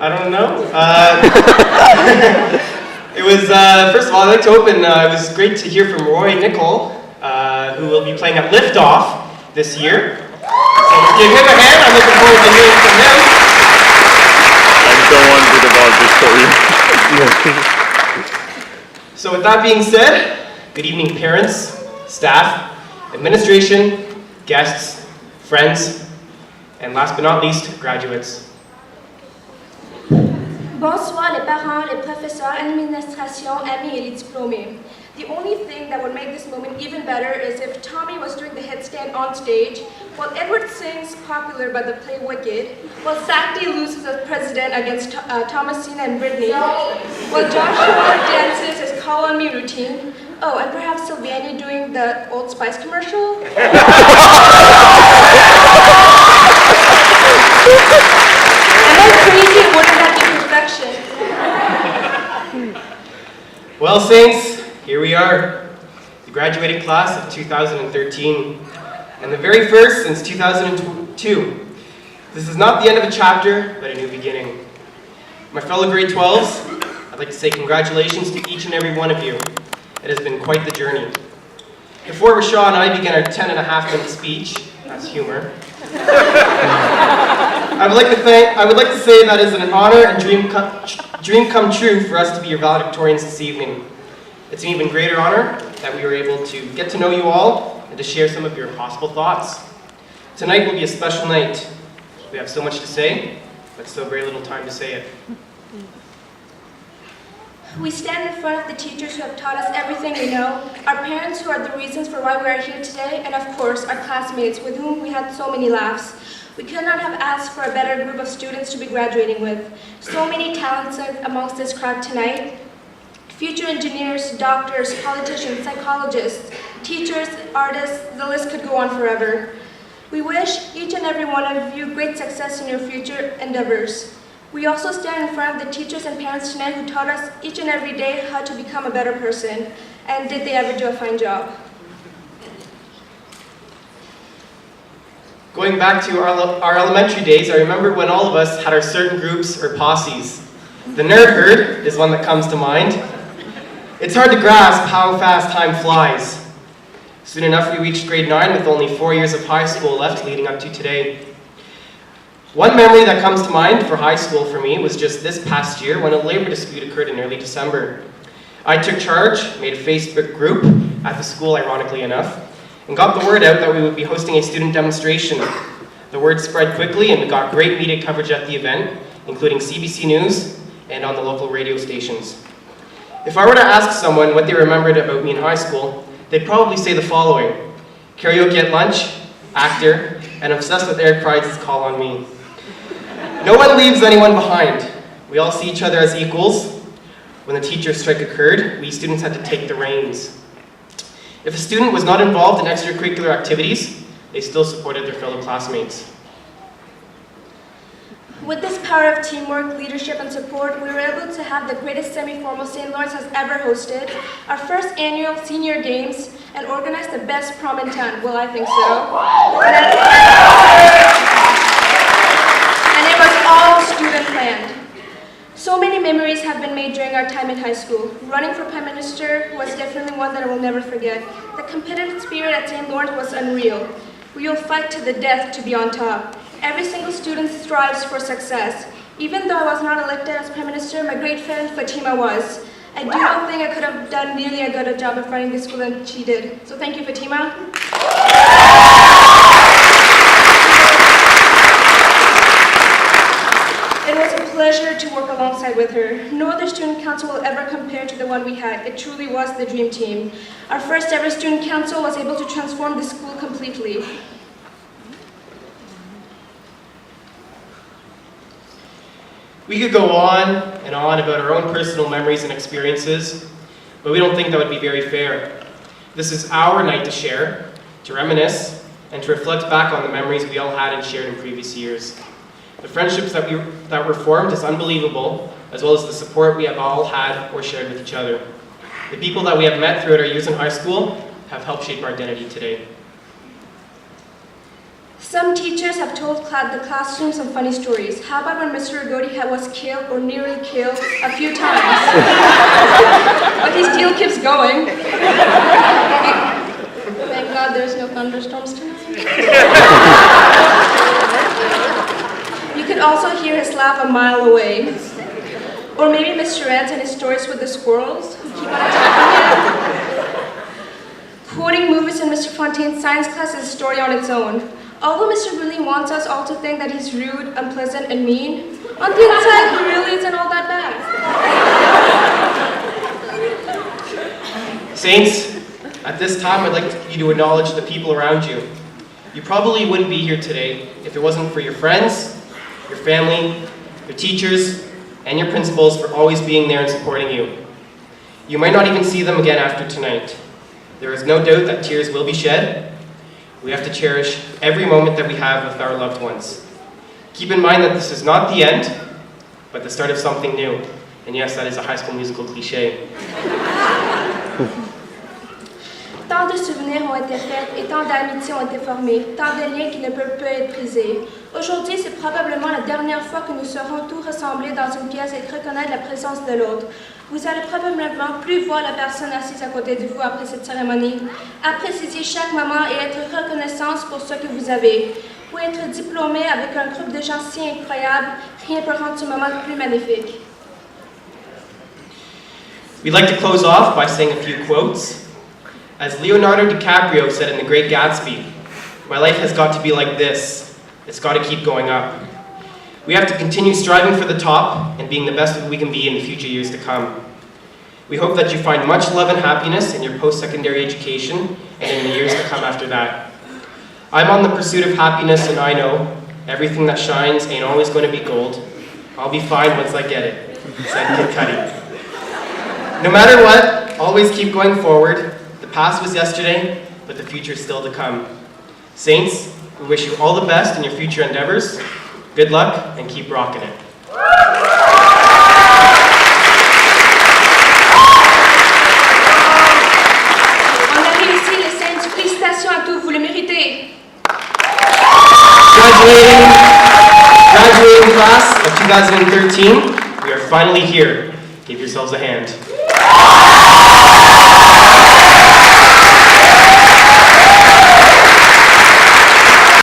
I don't know. It was, first of all, I'd like to open, it was great to hear from Roy Nickel, who will be playing at Liftoff this year. So give him a hand, I'm looking forward to hearing from him. I'm so wondered about this story. So with that being said, good evening parents, staff, administration, guests, friends, and last but not least, graduates. Bonsoir les parents, les professeurs, administration, amis et les diplômés. The only thing that would make this moment even better is if Tommy was doing the headstand on stage, while Edward sings Popular by the play Wicked, while Sakti loses as president against Thomasina and Brittany, while Joshua dances his Call on Me routine, oh, and perhaps Sylvania doing the Old Spice commercial? And then crazy, wouldn't that be perfection? Well, Saints, here we are, the graduating class of 2013, and the very first since 2002. This is not the end of a chapter, but a new beginning. My fellow grade 12s, I'd like to say congratulations to each and every one of you. It has been quite the journey. Before Rishat and I began our 10.5-minute speech, that's humor, I would like to say that it is an honor and dream come true for us to be your valedictorians this evening. It's an even greater honor that we were able to get to know you all and to share some of your possible thoughts. Tonight will be a special night. We have so much to say, but so very little time to say it. We stand in front of the teachers who have taught us everything we know, our parents who are the reasons for why we are here today, and of course, our classmates with whom we had so many laughs. We could not have asked for a better group of students to be graduating with. So many talents amongst this crowd tonight. Future engineers, doctors, politicians, psychologists, teachers, artists, the list could go on forever. We wish each and every one of you great success in your future endeavors. We also stand in front of the teachers and parents tonight who taught us each and every day how to become a better person. And did they ever do a fine job? Going back to our elementary days, I remember when all of us had our certain groups or posses. The nerd herd is one that comes to mind. It's hard to grasp how fast time flies. Soon enough, we reached grade 9 with only 4 years of high school left leading up to today. One memory that comes to mind for high school for me was just this past year when a labor dispute occurred in early December. I took charge, made a Facebook group at the school, ironically enough, and got the word out that we would be hosting a student demonstration. The word spread quickly and we got great media coverage at the event, including CBC News and on the local radio stations. If I were to ask someone what they remembered about me in high school, they'd probably say the following: karaoke at lunch, actor, and obsessed with Eric Pride's Call on Me. No one leaves anyone behind. We all see each other as equals. When the teacher strike occurred, we students had to take the reins. If a student was not involved in extracurricular activities, they still supported their fellow classmates. With this power of teamwork, leadership, and support, we were able to have the greatest semi-formal St. Lawrence has ever hosted, our first annual senior games, and organized the best prom in town. Well, I think so. And it was all student planned. So many memories have been made during our time in high school. Running for Prime Minister was definitely one that I will never forget. The competitive spirit at St. Lawrence was unreal. We will fight to the death to be on top. Every single student strives for success. Even though I was not elected as Prime Minister, my great friend Fatima was. I do not think I could have done nearly a good a job of running this school than she did. So thank you, Fatima. It was a pleasure to work alongside with her. No other student council will ever compare to the one we had. It truly was the dream team. Our first ever student council was able to transform the school completely. We could go on and on about our own personal memories and experiences, but we don't think that would be very fair. This is our night to share, to reminisce, and to reflect back on the memories we all had and shared in previous years. The friendships that were formed is unbelievable, as well as the support we have all had or shared with each other. The people that we have met throughout our years in high school have helped shape our identity today. Some teachers have told the classroom some funny stories. How about when Mr. Agodi was killed or nearly killed a few times? But he still keeps going. Thank God there's no thunderstorms tonight. You could also hear his laugh a mile away. Or maybe Mr. Rance and his stories with the squirrels who keep on attacking him. Quoting movies in Mr. Fontaine's science class is a story on its own. Although Mr. Bruley wants us all to think that he's rude, unpleasant, and mean, on the inside he really isn't all that bad. Saints, at this time I'd like you to acknowledge the people around you. You probably wouldn't be here today if it wasn't for your friends, your family, your teachers, and your principals for always being there and supporting you. You might not even see them again after tonight. There is no doubt that tears will be shed. We have to cherish every moment that we have with our loved ones. Keep in mind that this is not the end, but the start of something new. And yes, that is a High School Musical cliché. Tant de souvenirs ont été faits et tant d'amitiés ont été formées, tant de liens qui ne peuvent plus être brisés. Aujourd'hui, c'est probablement la dernière fois que nous serons tous rassemblés dans une pièce et reconnaître la présence de l'autre. Vous allez probablement plus voir la personne assise à côté de vous après cette cérémonie. Appréciez chaque moment et être reconnaissant pour ce que vous avez. Pour être diplômé avec un groupe de gens si incroyables, rien ne peut rendre ce moment plus magnifique. We'd like to close off by saying a few quotes. As Leonardo DiCaprio said in The Great Gatsby, "My life has got to be like this. It's got to keep going up." We have to continue striving for the top and being the best that we can be in the future years to come. We hope that you find much love and happiness in your post-secondary education and in the years to come after that. I'm on the pursuit of happiness, and I know everything that shines ain't always going to be gold. I'll be fine once I get it, said Kid Cudi. No matter what, always keep going forward. The past was yesterday, but the future is still to come. Saints, we wish you all the best in your future endeavors. Good luck, and keep rocking it. On a réussi les Saints. Félicitations à tous, vous le méritez. Graduating class of 2013, we are finally here. Give yourselves a hand.